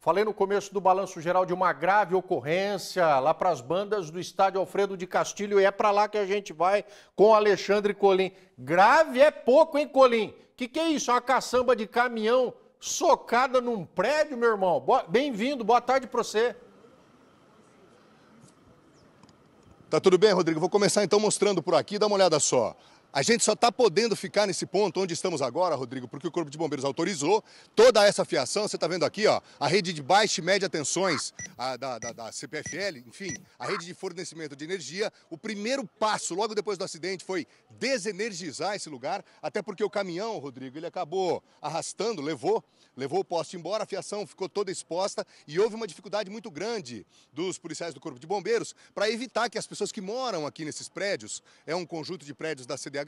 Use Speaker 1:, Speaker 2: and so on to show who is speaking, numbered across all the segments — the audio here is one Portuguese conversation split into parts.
Speaker 1: Falei no começo do balanço geral de uma grave ocorrência lá para as bandas do estádio Alfredo de Castilho, e é para lá que a gente vai com o Alexandre Colim. Grave é pouco, hein, Colim? Que é isso? Uma caçamba de caminhão socada num prédio, meu irmão? Bem-vindo, boa tarde para você.
Speaker 2: Tá tudo bem, Rodrigo? Vou começar então mostrando por aqui, dá uma olhada só. A gente só está podendo ficar nesse ponto onde estamos agora, Rodrigo, porque o Corpo de Bombeiros autorizou toda essa fiação. Você está vendo aqui, ó, a rede de baixa e média tensões da CPFL, enfim, a rede de fornecimento de energia. O primeiro passo, logo depois do acidente, foi desenergizar esse lugar, até porque o caminhão, Rodrigo, ele acabou arrastando, levou o poste embora, a fiação ficou toda exposta e houve uma dificuldade muito grande dos policiais do Corpo de Bombeiros para evitar que as pessoas que moram aqui nesses prédios, é um conjunto de prédios da CDHU,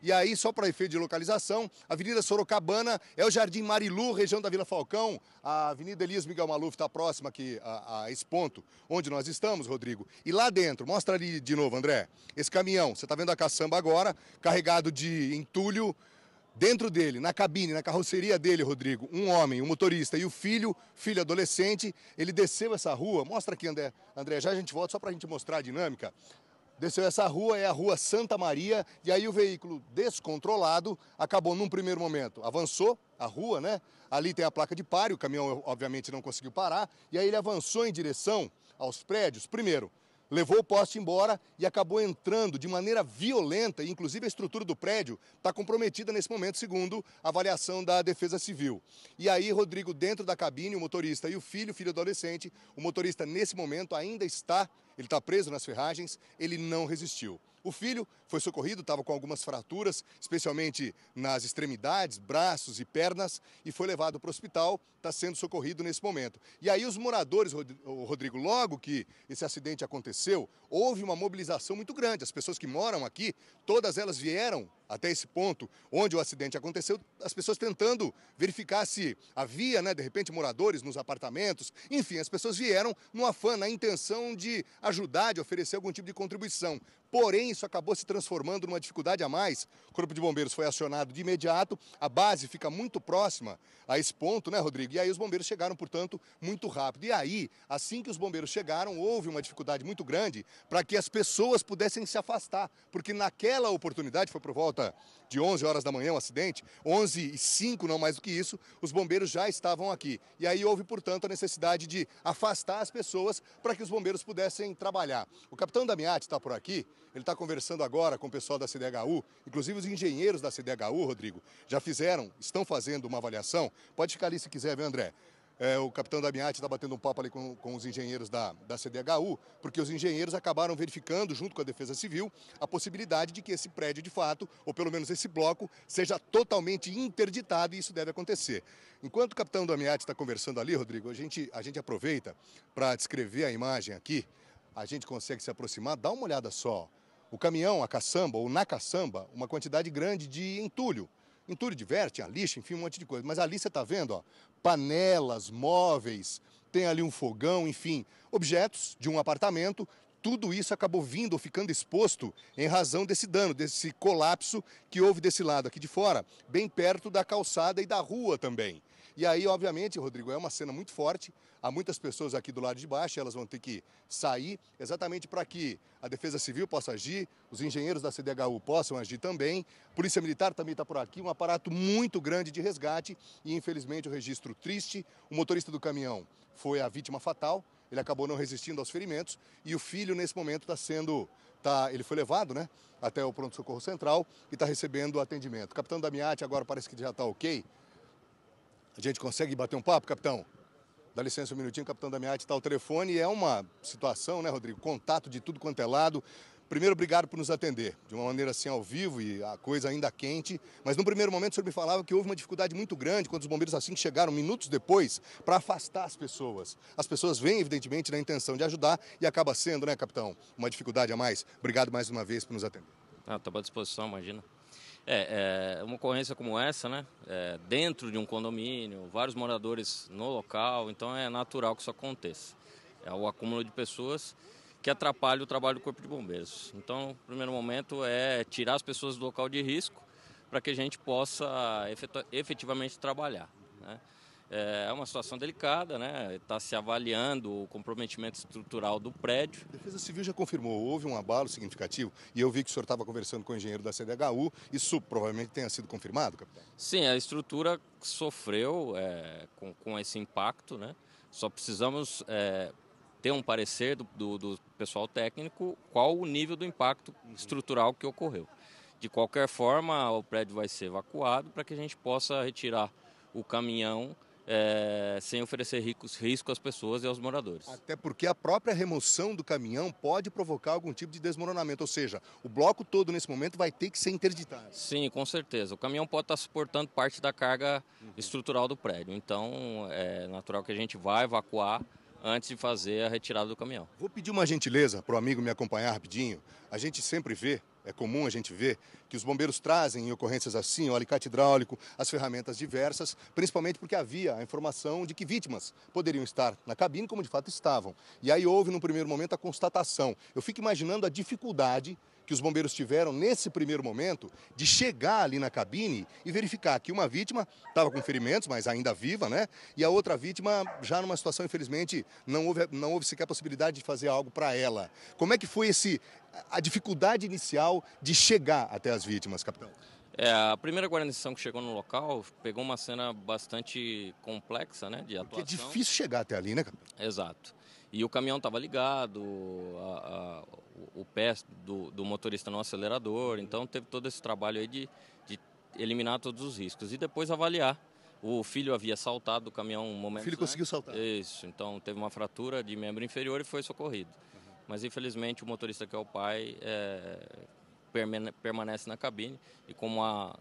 Speaker 2: e aí, só para efeito de localização, a Avenida Sorocabana é o Jardim Marilu, região da Vila Falcão, a Avenida Elias Miguel Maluf está próxima aqui a esse ponto onde nós estamos, Rodrigo. E lá dentro, mostra ali de novo, André, esse caminhão, você está vendo a caçamba agora, carregado de entulho. Dentro dele, na cabine, na carroceria dele, Rodrigo, um homem, um motorista e o filho adolescente, ele desceu essa rua, mostra aqui, André, já a gente volta só para a gente mostrar a dinâmica. Desceu essa rua, é a rua Santa Maria, e aí o veículo descontrolado acabou num primeiro momento, avançou a rua, né? Ali tem a placa de pare, o caminhão obviamente não conseguiu parar, e aí ele avançou em direção aos prédios, primeiro, levou o poste embora e acabou entrando de maneira violenta, inclusive a estrutura do prédio está comprometida nesse momento, segundo a avaliação da Defesa Civil. E aí, Rodrigo, dentro da cabine, o motorista e o filho adolescente, o motorista nesse momento ainda está, ele está preso nas ferragens, ele não resistiu. O filho foi socorrido, estava com algumas fraturas, especialmente nas extremidades, braços e pernas, e foi levado para o hospital, está sendo socorrido nesse momento. E aí os moradores, Rodrigo, logo que esse acidente aconteceu, houve uma mobilização muito grande. As pessoas que moram aqui, todas elas vieram até esse ponto onde o acidente aconteceu, as pessoas tentando verificar se havia, né, de repente, moradores nos apartamentos. Enfim, as pessoas vieram no afã, na intenção de ajudar, de oferecer algum tipo de contribuição. Porém, isso acabou se transformando numa dificuldade a mais. O Corpo de Bombeiros foi acionado de imediato, a base fica muito próxima a esse ponto, né, Rodrigo? E aí os bombeiros chegaram, portanto, muito rápido. E aí, assim que os bombeiros chegaram, houve uma dificuldade muito grande para que as pessoas pudessem se afastar, porque naquela oportunidade, foi por volta de 11 horas da manhã o acidente, 11h05, não mais do que isso, os bombeiros já estavam aqui. E aí houve, portanto, a necessidade de afastar as pessoas para que os bombeiros pudessem trabalhar. O capitão Damiati está por aqui, ele está conversando agora com o pessoal da CDHU, inclusive os engenheiros da CDHU, Rodrigo, já estão fazendo uma avaliação. Pode ficar ali se quiser, viu, André? O capitão Damiati está batendo um papo ali com os engenheiros da CDHU, porque os engenheiros acabaram verificando, junto com a Defesa Civil, a possibilidade de que esse prédio, de fato, ou pelo menos esse bloco, seja totalmente interditado, e isso deve acontecer. Enquanto o capitão Damiati está conversando ali, Rodrigo, a gente aproveita para descrever a imagem aqui, a gente consegue se aproximar, dá uma olhada só. O caminhão, a caçamba, ou na caçamba, uma quantidade grande de entulho. Entulho de verde, tinha lixo, enfim, um monte de coisa. Mas ali você está vendo, ó, panelas, móveis, tem ali um fogão, enfim, objetos de um apartamento. Tudo isso acabou vindo ou ficando exposto em razão desse dano, desse colapso que houve desse lado aqui de fora, bem perto da calçada e da rua também. E aí, obviamente, Rodrigo, é uma cena muito forte. Há muitas pessoas aqui do lado de baixo, elas vão ter que sair exatamente para que a Defesa Civil possa agir, os engenheiros da CDHU possam agir também. Polícia Militar também está por aqui, um aparato muito grande de resgate e, infelizmente, o registro triste. O motorista do caminhão foi a vítima fatal, ele acabou não resistindo aos ferimentos e o filho, nesse momento, ele foi levado, né, até o pronto-socorro central e está recebendo atendimento. O capitão Damiati agora parece que já está ok. A gente consegue bater um papo, capitão? Dá licença um minutinho, o capitão Damiati está ao telefone e é uma situação, né, Rodrigo? Contato de tudo quanto é lado. Primeiro, obrigado por nos atender, de uma maneira assim ao vivo e a coisa ainda quente. Mas no primeiro momento o senhor me falava que houve uma dificuldade muito grande quando os bombeiros assim chegaram minutos depois para afastar as pessoas. As pessoas vêm, evidentemente, na intenção de ajudar e acaba sendo, né, capitão, uma dificuldade a mais. Obrigado mais uma vez por nos atender.
Speaker 3: Estou à disposição, imagina. Uma ocorrência como essa, né? Dentro de um condomínio, vários moradores no local, então é natural que isso aconteça. É o acúmulo de pessoas que atrapalha o trabalho do Corpo de Bombeiros. Então, no primeiro momento é tirar as pessoas do local de risco para que a gente possa efetivamente trabalhar, né? É uma situação delicada, né? Está se avaliando o comprometimento estrutural do prédio.
Speaker 2: A Defesa Civil já confirmou, houve um abalo significativo e eu vi que o senhor estava conversando com o engenheiro da CDHU, isso provavelmente tenha sido confirmado, capitão?
Speaker 3: Sim, a estrutura sofreu com esse impacto, né? Só precisamos ter um parecer do pessoal técnico qual o nível do impacto estrutural que ocorreu. De qualquer forma, o prédio vai ser evacuado para que a gente possa retirar o caminhão sem oferecer risco às pessoas e aos moradores.
Speaker 2: Até porque a própria remoção do caminhão pode provocar algum tipo de desmoronamento, ou seja, o bloco todo nesse momento vai ter que ser interditado.
Speaker 3: Sim, com certeza. O caminhão pode estar suportando parte da carga estrutural do prédio, então é natural que a gente vá evacuar antes de fazer a retirada do caminhão.
Speaker 2: Vou pedir uma gentileza para o amigo me acompanhar rapidinho. A gente sempre vê, é comum a gente ver, que os bombeiros trazem em ocorrências assim, o alicate hidráulico, as ferramentas diversas, principalmente porque havia a informação de que vítimas poderiam estar na cabine, como de fato estavam. E aí houve, no primeiro momento, a constatação. Eu fico imaginando a dificuldade que os bombeiros tiveram nesse primeiro momento de chegar ali na cabine e verificar que uma vítima estava com ferimentos, mas ainda viva, né? E a outra vítima já numa situação, infelizmente, não houve sequer a possibilidade de fazer algo para ela. Como é que foi a dificuldade inicial de chegar até as vítimas, capitão?
Speaker 3: A primeira guarnição que chegou no local pegou uma cena bastante complexa, né, de atuação.
Speaker 2: Porque é difícil chegar até ali, né, capitão?
Speaker 3: Exato. E o caminhão estava ligado, o pé do motorista no acelerador, então teve todo esse trabalho aí de eliminar todos os riscos. E depois avaliar. O filho havia saltado do caminhão um momento.
Speaker 2: O filho conseguiu saltar?
Speaker 3: Isso, então teve uma fratura de membro inferior e foi socorrido. Mas infelizmente o motorista, que é o pai, permanece na cabine e como há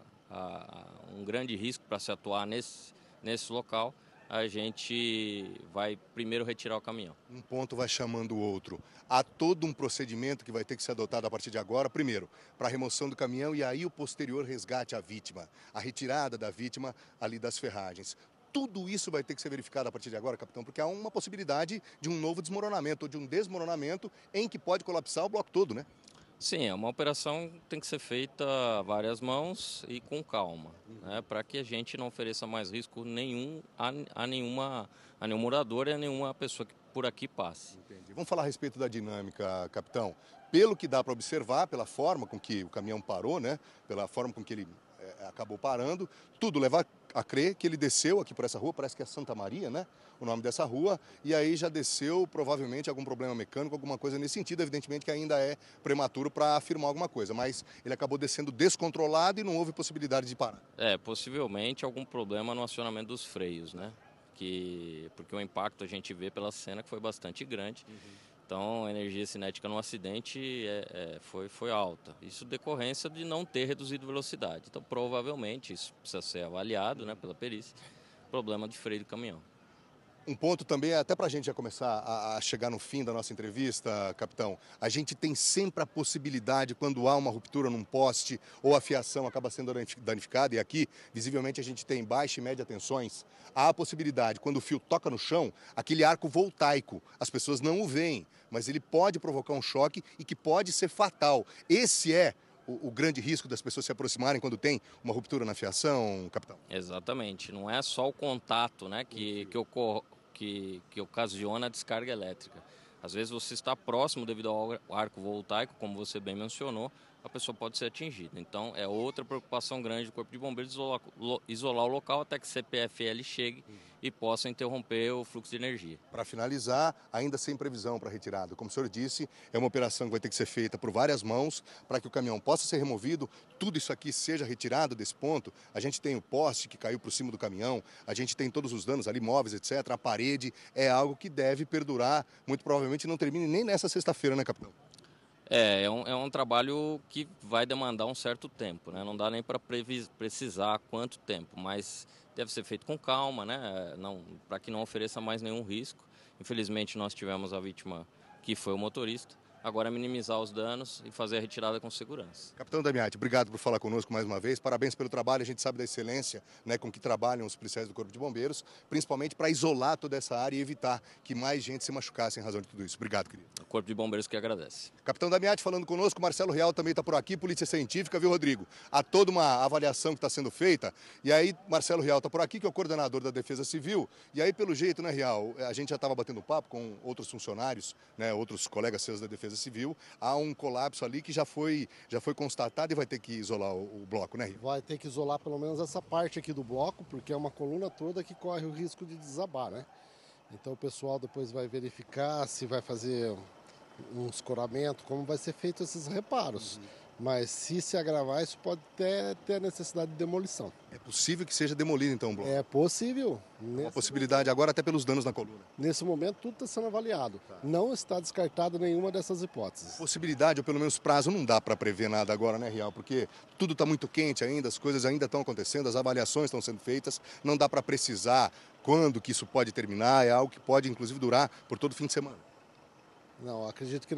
Speaker 3: um grande risco para se atuar nesse local, a gente vai primeiro retirar o caminhão.
Speaker 2: Um ponto vai chamando o outro. Há todo um procedimento que vai ter que ser adotado a partir de agora, primeiro, para a remoção do caminhão e aí o posterior resgate à vítima, a retirada da vítima ali das ferragens. Tudo isso vai ter que ser verificado a partir de agora, capitão, porque há uma possibilidade de um novo desmoronamento ou de um desmoronamento em que pode colapsar o bloco todo, né?
Speaker 3: Sim, é uma operação que tem que ser feita a várias mãos e com calma, né, para que a gente não ofereça mais risco nenhum a nenhum morador e a nenhuma pessoa que por aqui passe.
Speaker 2: Entendi. Vamos falar a respeito da dinâmica, capitão. Pelo que dá para observar, pela forma com que o caminhão parou, né, pela forma com que ele acabou parando, tudo leva a crer que ele desceu aqui por essa rua, parece que é Santa Maria, né? O nome dessa rua, e aí já desceu provavelmente algum problema mecânico, alguma coisa nesse sentido, evidentemente que ainda é prematuro para afirmar alguma coisa, mas ele acabou descendo descontrolado e não houve possibilidade de parar.
Speaker 3: Possivelmente algum problema no acionamento dos freios, né? Porque o impacto a gente vê pela cena que foi bastante grande. Então, a energia cinética no acidente foi alta. Isso decorrência de não ter reduzido velocidade. Então, provavelmente, isso precisa ser avaliado, né, pela perícia, problema de freio do caminhão.
Speaker 2: Um ponto também, até para a gente já começar a chegar no fim da nossa entrevista, capitão, a gente tem sempre a possibilidade, quando há uma ruptura num poste ou a fiação acaba sendo danificada, e aqui, visivelmente, a gente tem baixa e média tensões, há a possibilidade, quando o fio toca no chão, aquele arco voltaico, as pessoas não o veem, mas ele pode provocar um choque e que pode ser fatal. Esse é o grande risco das pessoas se aproximarem quando tem uma ruptura na fiação, capitão?
Speaker 3: Exatamente. Não é só o contato, né, que ocasiona a descarga elétrica. Às vezes você está próximo devido ao arco voltaico, como você bem mencionou, a pessoa pode ser atingida. Então, é outra preocupação grande do Corpo de Bombeiros isolar o local até que CPFL chegue e possa interromper o fluxo de energia.
Speaker 2: Para finalizar, ainda sem previsão para retirada. Como o senhor disse, é uma operação que vai ter que ser feita por várias mãos para que o caminhão possa ser removido, tudo isso aqui seja retirado desse ponto. A gente tem o poste que caiu por cima do caminhão, a gente tem todos os danos ali, móveis, etc. A parede é algo que deve perdurar, muito provavelmente não termine nem nessa sexta-feira, né, capitão?
Speaker 3: É um trabalho que vai demandar um certo tempo, né? Não dá nem para precisar quanto tempo, mas deve ser feito com calma, né? Para que não ofereça mais nenhum risco. Infelizmente, nós tivemos a vítima que foi o motorista, agora é minimizar os danos e fazer a retirada com segurança.
Speaker 2: Capitão Damiati, obrigado por falar conosco mais uma vez. Parabéns pelo trabalho. A gente sabe da excelência, né, com que trabalham os policiais do Corpo de Bombeiros, principalmente para isolar toda essa área e evitar que mais gente se machucasse em razão de tudo isso. Obrigado, querido.
Speaker 3: O Corpo de Bombeiros que agradece.
Speaker 2: Capitão Damiati falando conosco, Marcelo Real também está por aqui, Polícia Científica, viu, Rodrigo? Há toda uma avaliação que está sendo feita, e aí Marcelo Real está por aqui, que é o coordenador da Defesa Civil, e aí pelo jeito, né, Real, a gente já estava batendo papo com outros funcionários, né, outros colegas seus da Defesa Civil, há um colapso ali que já foi constatado e vai ter que isolar o bloco, né, Real?
Speaker 4: Vai ter que isolar pelo menos essa parte aqui do bloco, porque é uma coluna toda que corre o risco de desabar, né? Então o pessoal depois vai verificar se vai fazer um escoramento, como vai ser feito esses reparos. Mas se agravar, isso pode ter a necessidade de demolição.
Speaker 2: É possível que seja demolido então o bloco?
Speaker 4: É possível.
Speaker 2: Uma possibilidade agora até pelos danos na coluna.
Speaker 4: Nesse momento tudo está sendo avaliado. Não está descartado nenhuma dessas hipóteses.
Speaker 2: Possibilidade, ou pelo menos prazo, não dá para prever nada agora, né, Real? Porque tudo está muito quente ainda, as coisas ainda estão acontecendo, as avaliações estão sendo feitas, não dá para precisar quando que isso pode terminar, é algo que pode inclusive durar por todo o fim de semana.
Speaker 4: Não, acredito que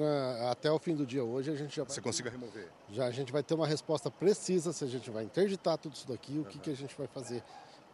Speaker 4: até o fim do dia hoje a gente já vai...
Speaker 2: Você consiga remover?
Speaker 4: Já a gente vai ter uma resposta precisa se a gente vai interditar tudo isso daqui, o que a gente vai fazer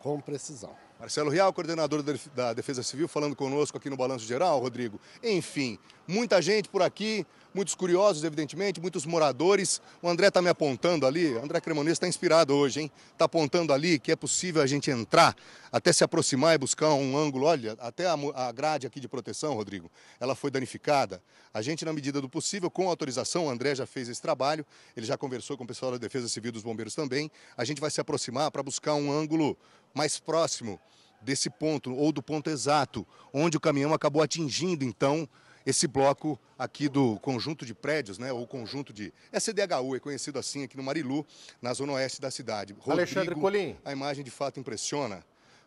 Speaker 4: com precisão.
Speaker 2: Marcelo Real, coordenador da Defesa Civil, falando conosco aqui no Balanço Geral, Rodrigo. Enfim, muita gente por aqui, muitos curiosos, evidentemente, muitos moradores. O André está me apontando ali, o André Cremonês está inspirado hoje, hein? Está apontando ali que é possível a gente entrar, até se aproximar e buscar um ângulo. Olha, até a grade aqui de proteção, Rodrigo, ela foi danificada. A gente, na medida do possível, com autorização, o André já fez esse trabalho, ele já conversou com o pessoal da Defesa Civil dos Bombeiros também. A gente vai se aproximar para buscar um ângulo mais próximo desse ponto, ou do ponto exato, onde o caminhão acabou atingindo, então, esse bloco aqui do conjunto de prédios, né, ou conjunto de... CDHU, é conhecido assim aqui no Marilu, na zona oeste da cidade. Rodrigo,
Speaker 1: Alexandre Colim.
Speaker 2: A imagem de fato impressiona,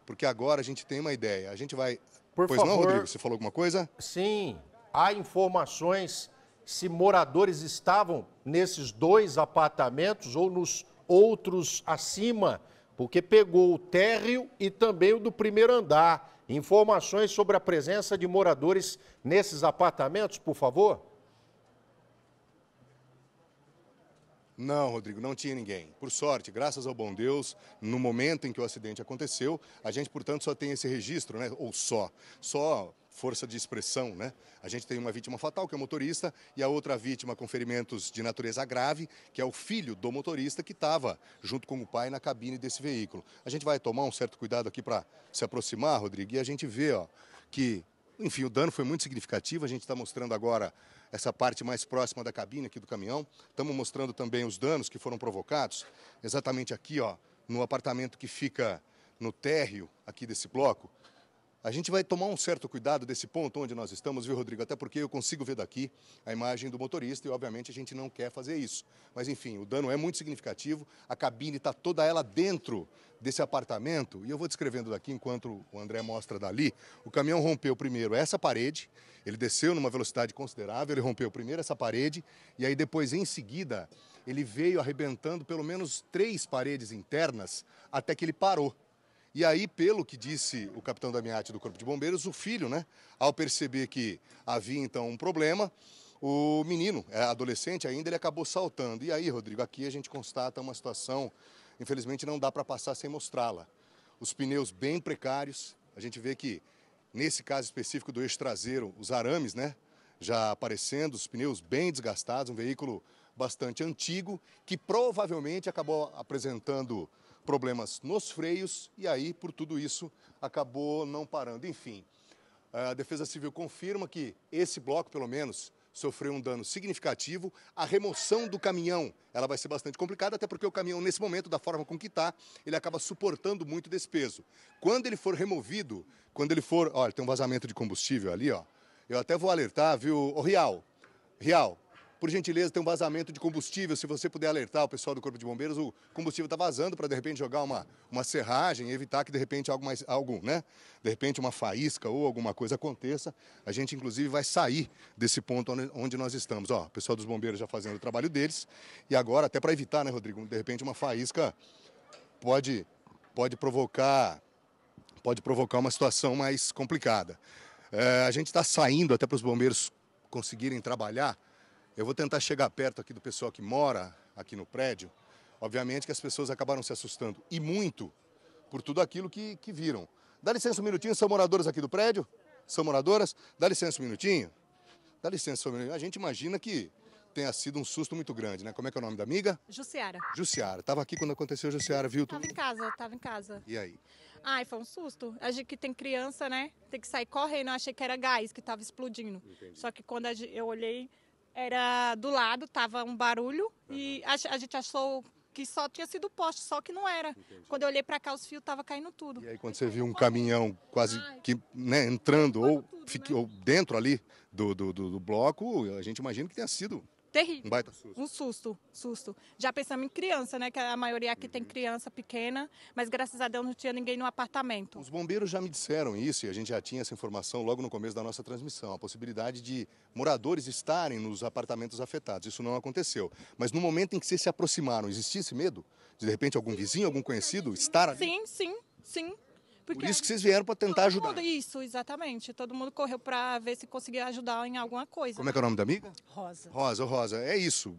Speaker 2: porque agora a gente tem uma ideia. A gente vai...
Speaker 1: Por
Speaker 2: pois
Speaker 1: favor,
Speaker 2: não, Rodrigo? Você falou alguma coisa?
Speaker 1: Sim, há informações se moradores estavam nesses 2 apartamentos ou nos outros acima, porque pegou o térreo e também o do primeiro andar. Informações sobre a presença de moradores nesses apartamentos, por favor?
Speaker 2: Não, Rodrigo, não tinha ninguém. Por sorte, graças ao bom Deus, no momento em que o acidente aconteceu, a gente, portanto, só tem esse registro, né? Ou só força de expressão, né? A gente tem uma vítima fatal, que é o motorista, e a outra vítima com ferimentos de natureza grave, que é o filho do motorista que estava junto com o pai na cabine desse veículo. A gente vai tomar um certo cuidado aqui para se aproximar, Rodrigo, e a gente vê, ó, que, enfim, o dano foi muito significativo. A gente está mostrando agora essa parte mais próxima da cabine aqui do caminhão. Estamos mostrando também os danos que foram provocados, exatamente aqui, ó, no apartamento que fica no térreo aqui desse bloco. A gente vai tomar um certo cuidado desse ponto onde nós estamos, viu, Rodrigo? Até porque eu consigo ver daqui a imagem do motorista e, obviamente, a gente não quer fazer isso. Mas, enfim, o dano é muito significativo, a cabine está toda ela dentro desse apartamento. E eu vou descrevendo daqui, enquanto o André mostra dali. O caminhão rompeu primeiro essa parede, ele desceu numa velocidade considerável, ele rompeu primeiro essa parede e aí depois, em seguida, ele veio arrebentando pelo menos 3 paredes internas até que ele parou. E aí, pelo que disse o capitão Damiati do Corpo de Bombeiros, o filho, né, ao perceber que havia então um problema, o menino, adolescente ainda, ele acabou saltando. E aí, Rodrigo, aqui a gente constata uma situação, infelizmente não dá para passar sem mostrá-la. Os pneus bem precários, a gente vê que, nesse caso específico do eixo traseiro, os arames, né, já aparecendo, os pneus bem desgastados, um veículo bastante antigo, que provavelmente acabou apresentando problemas nos freios e aí, por tudo isso, acabou não parando. Enfim, a Defesa Civil confirma que esse bloco, pelo menos, sofreu um dano significativo. A remoção do caminhão, ela vai ser bastante complicada, até porque o caminhão, nesse momento, da forma com que está, ele acaba suportando muito desse peso. Quando ele for removido, quando ele for... Olha, tem um vazamento de combustível ali, ó. Eu até vou alertar, viu? Ô, Rial, por gentileza, tem um vazamento de combustível. Se você puder alertar o pessoal do Corpo de Bombeiros, o combustível está vazando para, de repente, jogar uma serragem, evitar que, de repente, de repente, uma faísca ou alguma coisa aconteça. A gente, inclusive, vai sair desse ponto onde nós estamos. Ó, o pessoal dos bombeiros já fazendo o trabalho deles. E agora, até para evitar, né, Rodrigo, de repente, uma faísca pode provocar uma situação mais complicada. A gente está saindo até para os bombeiros conseguirem trabalhar Eu vou tentar chegar perto aqui do pessoal que mora aqui no prédio. Obviamente que as pessoas acabaram se assustando, e muito, por tudo aquilo que viram. Dá licença um minutinho, são moradores aqui do prédio? São moradoras? Dá licença um minutinho. Dá licença um minutinho. A gente imagina que tenha sido um susto muito grande, né? Como é que é o nome da amiga?
Speaker 5: Jussiara.
Speaker 2: Jussiara. Estava aqui quando aconteceu, Jussiara, viu tudo?
Speaker 5: Tava em casa.
Speaker 2: E aí?
Speaker 5: Ai, foi um susto. A gente que tem criança, né? Tem que sair correndo. Eu achei que era gás que tava explodindo.
Speaker 2: Entendi.
Speaker 5: Só que quando eu olhei, era do lado, tava um barulho. E a gente achou que só tinha sido poste, só que não era.
Speaker 2: Entendi.
Speaker 5: Quando eu olhei pra cá, os fios tava caindo tudo.
Speaker 2: E aí quando você viu um caminhão quase que, né, entrando ou dentro ali do bloco, a gente imagina que tenha sido
Speaker 5: Terrível.
Speaker 2: um baita susto.
Speaker 5: Um susto. Já pensamos em criança, né? Que a maioria aqui tem criança pequena, mas graças a Deus não tinha ninguém no apartamento.
Speaker 2: Os bombeiros já me disseram isso, e a gente já tinha essa informação logo no começo da nossa transmissão, a possibilidade de moradores estarem nos apartamentos afetados. Isso não aconteceu. Mas no momento em que vocês se aproximaram, existia esse medo? De repente algum vizinho, algum conhecido estar ali?
Speaker 5: Sim.
Speaker 2: Por isso que vocês vieram para tentar ajudar.
Speaker 5: Isso, exatamente. Todo mundo correu para ver se conseguia ajudar em alguma coisa.
Speaker 2: Como é que é o nome da amiga?
Speaker 5: Rosa.
Speaker 2: Rosa, é isso.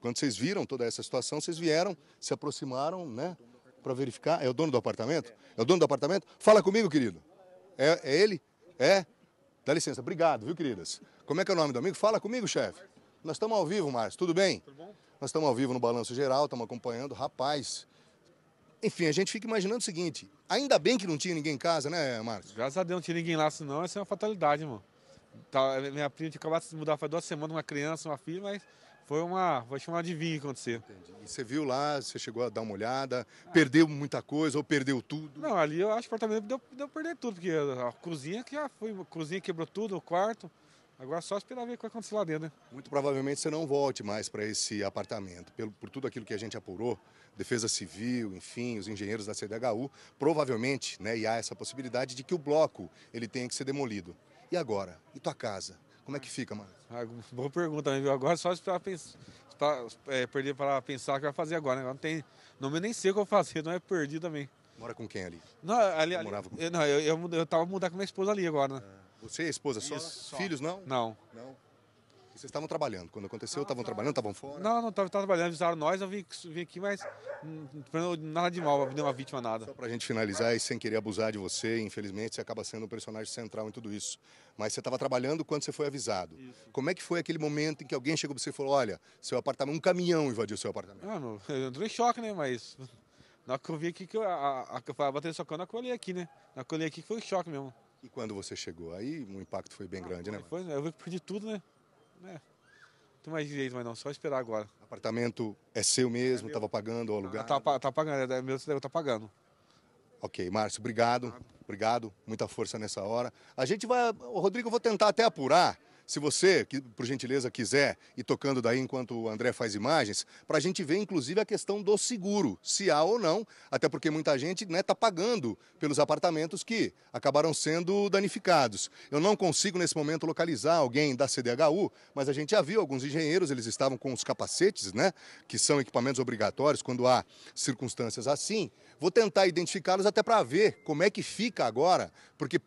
Speaker 2: Quando vocês viram toda essa situação, vocês vieram, se aproximaram, né, para verificar. É o dono do apartamento? É o dono do apartamento? Fala comigo, querido. É ele? É? Dá licença. Obrigado, viu, queridas? Como é que é o nome do amigo? Fala comigo, chefe. Nós estamos ao vivo, Márcio. Tudo bem? Tudo bom? Nós estamos ao vivo no Balanço Geral, estamos acompanhando. Rapaz... Enfim, a gente fica imaginando o seguinte, ainda bem que não tinha ninguém em casa, né, Marcos?
Speaker 6: Graças a Deus não tinha ninguém lá, senão ia ser uma fatalidade, mano. Minha prima tinha acabado de se mudar faz 2 semanas, uma criança, uma filha, mas foi chamar de vinho acontecer.
Speaker 2: Entendi. E você viu lá, você chegou a dar uma olhada, perdeu muita coisa ou perdeu tudo?
Speaker 6: Não, ali eu acho que o apartamento deu perder tudo, porque a cozinha que já foi, a cozinha quebrou tudo, o quarto. Agora é só esperar ver o que vai acontecer lá dentro, né?
Speaker 2: Muito provavelmente você não volte mais para esse apartamento. Por tudo aquilo que a gente apurou, Defesa Civil, enfim, os engenheiros da CDHU, provavelmente, né, e há essa possibilidade de que o bloco ele tenha que ser demolido. E agora? E tua casa? Como é que fica, mano?
Speaker 6: Boa pergunta, né? Agora é só esperar perder para pensar o que vai fazer agora, né? Agora não tem, não nem sei o que eu vou fazer, não é perdido também.
Speaker 2: Mora com quem ali?
Speaker 6: Não,
Speaker 2: Morava com...
Speaker 6: eu tava mudando com minha esposa ali agora, né?
Speaker 2: Você e a esposa só?
Speaker 6: Isso, só.
Speaker 2: Filhos não?
Speaker 6: Não.
Speaker 2: E vocês estavam trabalhando? Quando aconteceu, estavam trabalhando, estavam fora?
Speaker 6: Não, tava trabalhando, avisaram nós, eu vim aqui, mas nada de mal, não uma vítima, nada.
Speaker 2: Só pra gente finalizar e sem querer abusar de você, infelizmente você acaba sendo um personagem central em tudo isso. Mas você estava trabalhando quando você foi avisado.
Speaker 6: Isso.
Speaker 2: Como é que foi aquele momento em que alguém chegou pra você e falou, olha, seu apartamento, um caminhão invadiu seu apartamento?
Speaker 6: Eu entrei em choque, né, mas na hora que eu vi aqui, que a bateria socando, eu olhei aqui, né? Na hora que eu olhei aqui, foi um choque mesmo.
Speaker 2: E quando você chegou? Aí o impacto foi bem grande, né?
Speaker 6: Foi, eu perdi tudo, né? Não tem mais direito, mas não, só esperar agora.
Speaker 2: O apartamento é seu mesmo, estava pagando o aluguel?
Speaker 6: Tá pagando, é meu, eu tá pagando.
Speaker 2: Ok, Márcio, obrigado. Obrigado, muita força nessa hora. A gente vai, Rodrigo, eu vou tentar até apurar, se você, por gentileza, quiser ir tocando daí enquanto o André faz imagens, para a gente ver, inclusive, a questão do seguro, se há ou não, até porque muita gente está pagando pelos apartamentos que acabaram sendo danificados. Eu não consigo, nesse momento, localizar alguém da CDHU, mas a gente já viu alguns engenheiros, eles estavam com os capacetes, né, que são equipamentos obrigatórios quando há circunstâncias assim. Vou tentar identificá-los até para ver como é que fica agora, porque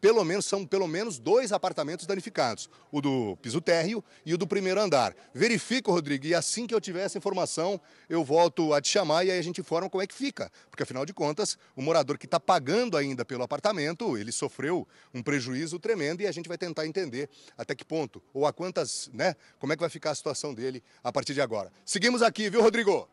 Speaker 2: são pelo menos 2 apartamentos danificados, o do piso térreo e o do primeiro andar. Verifico, Rodrigo, e assim que eu tiver essa informação, eu volto a te chamar e aí a gente informa como é que fica. Porque, afinal de contas, o morador que está pagando ainda pelo apartamento, ele sofreu um prejuízo tremendo e a gente vai tentar entender até que ponto, ou a quantas, né, como é que vai ficar a situação dele a partir de agora. Seguimos aqui, viu, Rodrigo?